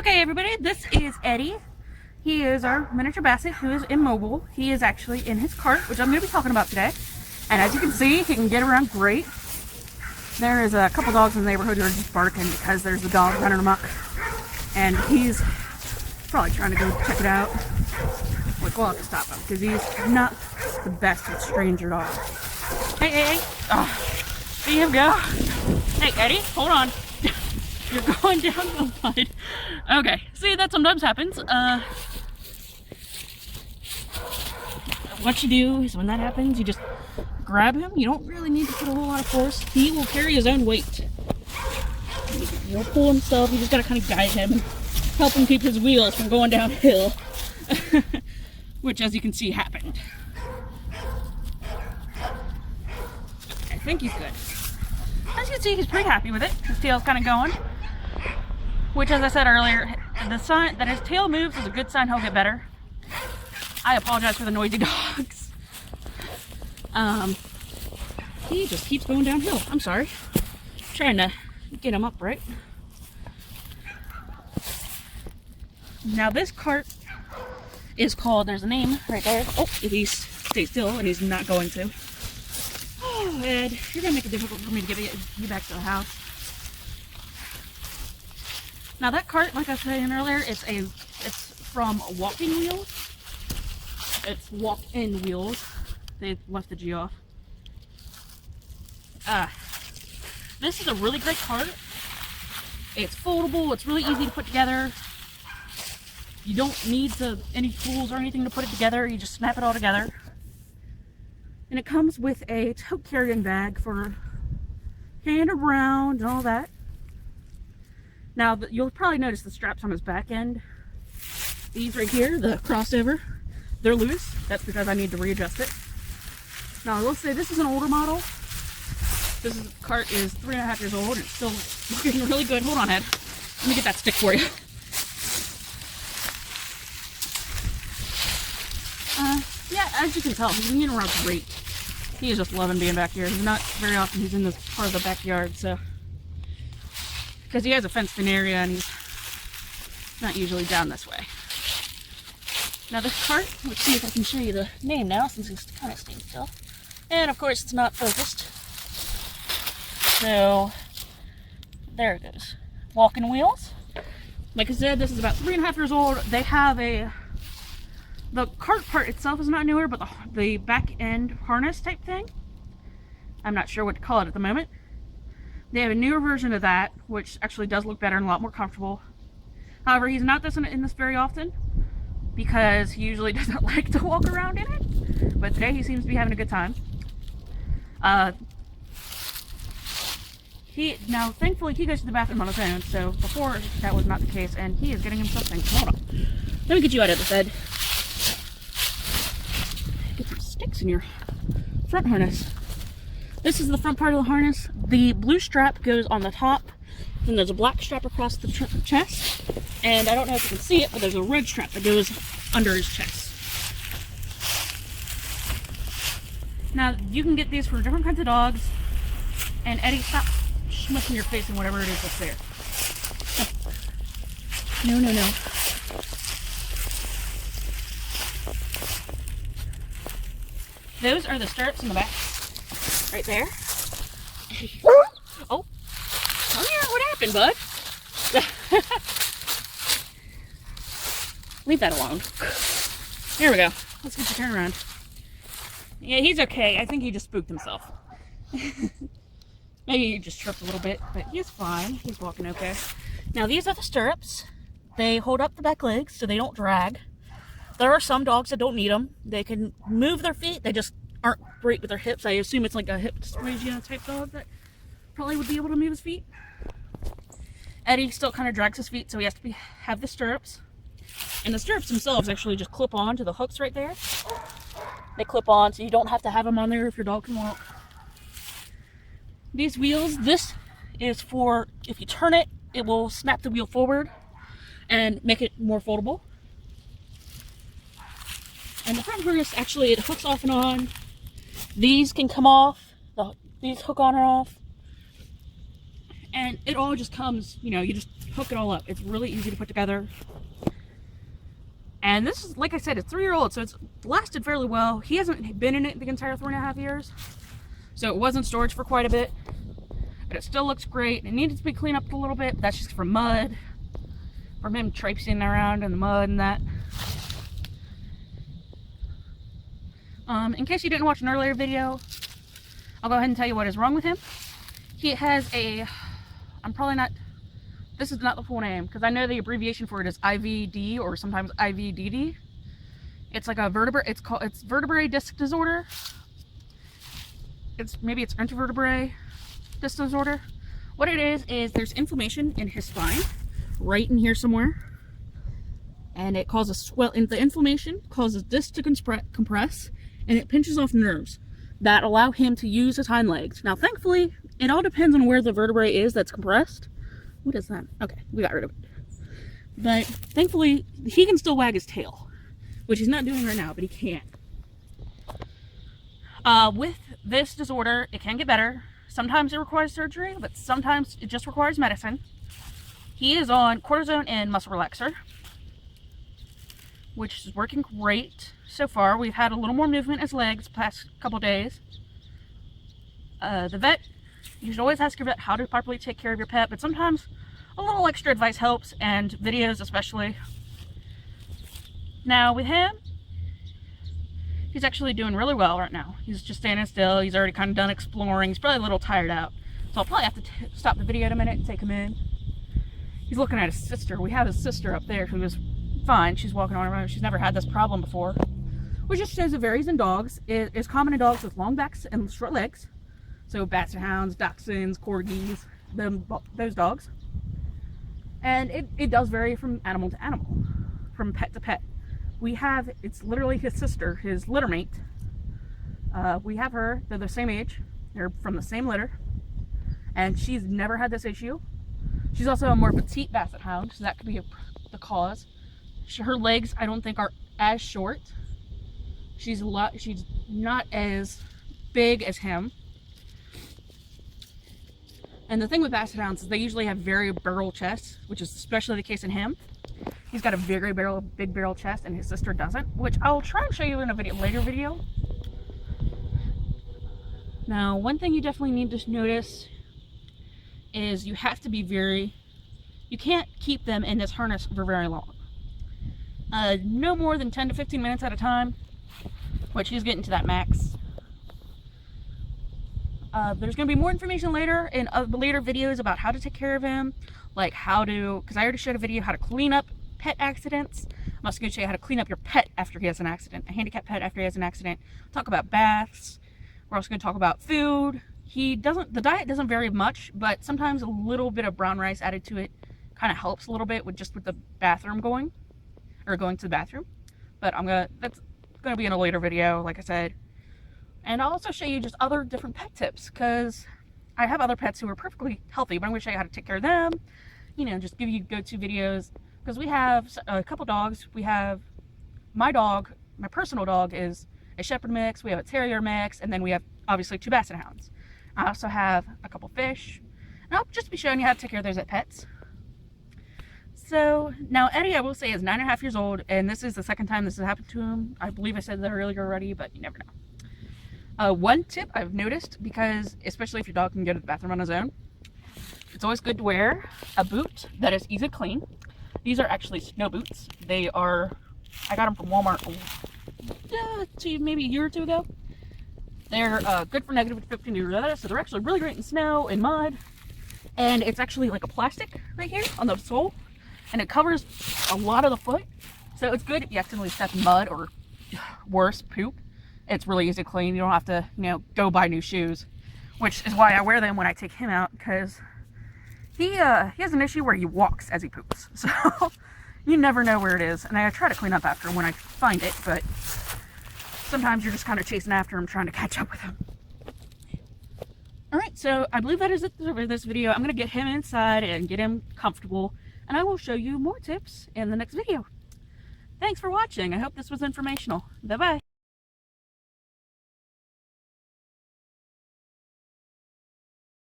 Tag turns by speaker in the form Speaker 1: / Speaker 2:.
Speaker 1: Okay, everybody, this is Eddie. He is our miniature Basset who is immobile. He is actually in his cart, which I'm going to be talking about today. And as you can see, he can get around great. There is a couple dogs in the neighborhood who are just barking because there's a dog running amok. And he's probably trying to go check it out. Like, we'll have to stop him because he's not the best with stranger dogs. Hey. Oh, see him go. Hey, Eddie, hold on. You're going down the line. Okay, see, that sometimes happens. What you do is when that happens, you just grab him. You don't really need to put a whole lot of force. He will carry his own weight. He'll pull himself. You just gotta kind of guide him and help him keep his wheels from going downhill. Which, as you can see, happened. I think he's good. As you can see, he's pretty happy with it. His tail's kind of going. Which, as I said earlier, the sign that his tail moves is a good sign he'll get better. I apologize for the noisy dogs. He just keeps going downhill. I'm sorry. I'm trying to get him upright. Now this cart is called, there's a name right there. Oh, if he stays still, and he's not going to. Oh, Ed, you're gonna make it difficult for me to get you back to the house. Now that cart, like I was saying earlier, it's from Walking Wheels. It's walk-in wheels. They left the G off. This is a really great cart. It's foldable. It's really easy to put together. You don't need any tools or anything to put it together. You just snap it all together. And it comes with a tote carrying bag for hand around and all that. Now, you'll probably notice the straps on his back end. These right here, the crossover, they're loose. That's because I need to readjust it. Now, I will say this is an older model. This cart is 3.5 years old. It's still looking really good. Hold on, Ed. Let me get that stick for you. Yeah, as you can tell, he's getting around great. He is just loving being back here. He's not very often he's in this part of the backyard, so. Because he has a fenced-in area and he's not usually down this way. Now this cart, let's see if I can show you the name now since he's kind of staying still. And of course it's not focused. So, there it goes. Walking Wheels. Like I said, this is about 3.5 years old. They have the cart part itself is not newer, but the back end harness type thing, I'm not sure what to call it at the moment. They have a newer version of that, which actually does look better and a lot more comfortable. However, he's not in this very often because he usually doesn't like to walk around in it. But today he seems to be having a good time. Now, thankfully, he goes to the bathroom on his own, so before that was not the case, and he is getting himself things. Hold on. Let me get you out of the bed. Get some sticks in your front harness. This is the front part of the harness. The blue strap goes on the top, then there's a black strap across the chest, and I don't know if you can see it, but there's a red strap that goes under his chest. Now, you can get these for different kinds of dogs, and Eddie, stop smushing your face in whatever it is that's there. No. Those are the stirrups in the back. Right there. Oh, come here. What happened, bud? Leave that alone. Here we go. Let's get you turned around. Yeah, he's okay. I think he just spooked himself. Maybe he just tripped a little bit, but he's fine. He's walking okay. Now, these are the stirrups. They hold up the back legs so they don't drag. There are some dogs that don't need them. They can move their feet. They just aren't great with their hips. I assume it's like a hip dysplasia type dog that probably would be able to move his feet. Eddie still kind of drags his feet, so he has to have the stirrups. And the stirrups themselves actually just clip on to the hooks right there. They clip on, so you don't have to have them on there if your dog can walk. These wheels, this is for, if you turn it, it will snap the wheel forward and make it more foldable. And the front harness, actually, it hooks off and on. These can come off. These hook on or off. And it all just comes, you know, you just hook it all up. It's really easy to put together. And this is, like I said, it's 3-year-old, so it's lasted fairly well. He hasn't been in it the entire 3.5 years. So it was in storage for quite a bit. But it still looks great. It needed to be cleaned up a little bit, but that's just from mud. From him traipsing around in the mud and that. In case you didn't watch an earlier video, I'll go ahead and tell you what is wrong with him. He has a, this is not the full name, because I know the abbreviation for it is IVD or sometimes IVDD. It's like a it's vertebrae disc disorder. Maybe it's intervertebrae disc disorder. What it is there's inflammation in his spine, right in here somewhere. And it causes the inflammation causes discs to compress, and it pinches off nerves that allow him to use his hind legs. Now, thankfully, it all depends on where the vertebrae is that's compressed. What is that? Okay, we got rid of it. But thankfully, he can still wag his tail, which he's not doing right now, but he can. With this disorder, it can get better. Sometimes it requires surgery, but sometimes it just requires medicine. He is on cortisone and muscle relaxer, which is working great so far. We've had a little more movement in his legs the past couple days. The vet, you should always ask your vet how to properly take care of your pet, but sometimes a little extra advice helps, and videos especially. Now with him, he's actually doing really well right now. He's just standing still. He's already kind of done exploring. He's probably a little tired out. So I'll probably have to stop the video in a minute and take him in. He's looking at his sister. We have his sister up there who is fine. She's walking on her own. She's never had this problem before. Which just shows it varies in dogs. It is common in dogs with long backs and short legs. So Basset Hounds, Dachshunds, Corgis, those dogs. And it does vary from animal to animal, from pet to pet. It's literally his sister, his litter mate. We have her, they're the same age. They're from the same litter. And she's never had this issue. She's also a more petite Basset Hound, so that could be the cause. Her legs, I don't think, are as short. She's not as big as him. And the thing with Basset Hounds is they usually have very barrel chests, which is especially the case in him. He's got a very big barrel chest, and his sister doesn't, which I'll try and show you in a later video. Now, one thing you definitely need to notice is you have to be you can't keep them in this harness for very long. No more than 10 to 15 minutes at a time, which he's getting to that max. There's going to be more information later in later videos about how to take care of him, like because I already showed a video how to clean up pet accidents. I'm also going to show you how to clean up your pet after he has an accident, a handicapped pet after he has an accident. Talk about baths. We're also going to talk about food. The diet doesn't vary much, but sometimes a little bit of brown rice added to it kind of helps a little bit with the bathroom going to the bathroom. But that's going to be in a later video, like I said. And I'll also show you just other different pet tips, because I have other pets who are perfectly healthy, but I'm going to show you how to take care of them. You know, just give you go-to videos, because we have a couple dogs. We have my personal dog is a Shepherd mix, we have a Terrier mix, and then we have obviously 2 Basset Hounds. I also have a couple fish, and I'll just be showing you how to take care of those pets. So now Eddie, I will say, is 9.5 years old, and this is the second time this has happened to him. I believe I said that earlier already, but you never know. One tip I've noticed, because especially if your dog can go to the bathroom on his own, it's always good to wear a boot that is easy to clean. These are actually snow boots. I got them from Walmart maybe a year or 2 ago. They're good for negative 15 degrees weather, so they're actually really great in snow and mud. And it's actually like a plastic right here on the sole, and it covers a lot of the foot. So it's good if you accidentally step in mud or worse, poop. It's really easy to clean. You don't have to, go buy new shoes, which is why I wear them when I take him out, because he has an issue where he walks as he poops. So you never know where it is. And I try to clean up after him when I find it, but sometimes you're just kind of chasing after him, trying to catch up with him. Alright, so I believe that is it for this video. I'm going to get him inside and get him comfortable, and I will show you more tips in the next video. Thanks for watching. I hope this was informational. Bye-bye.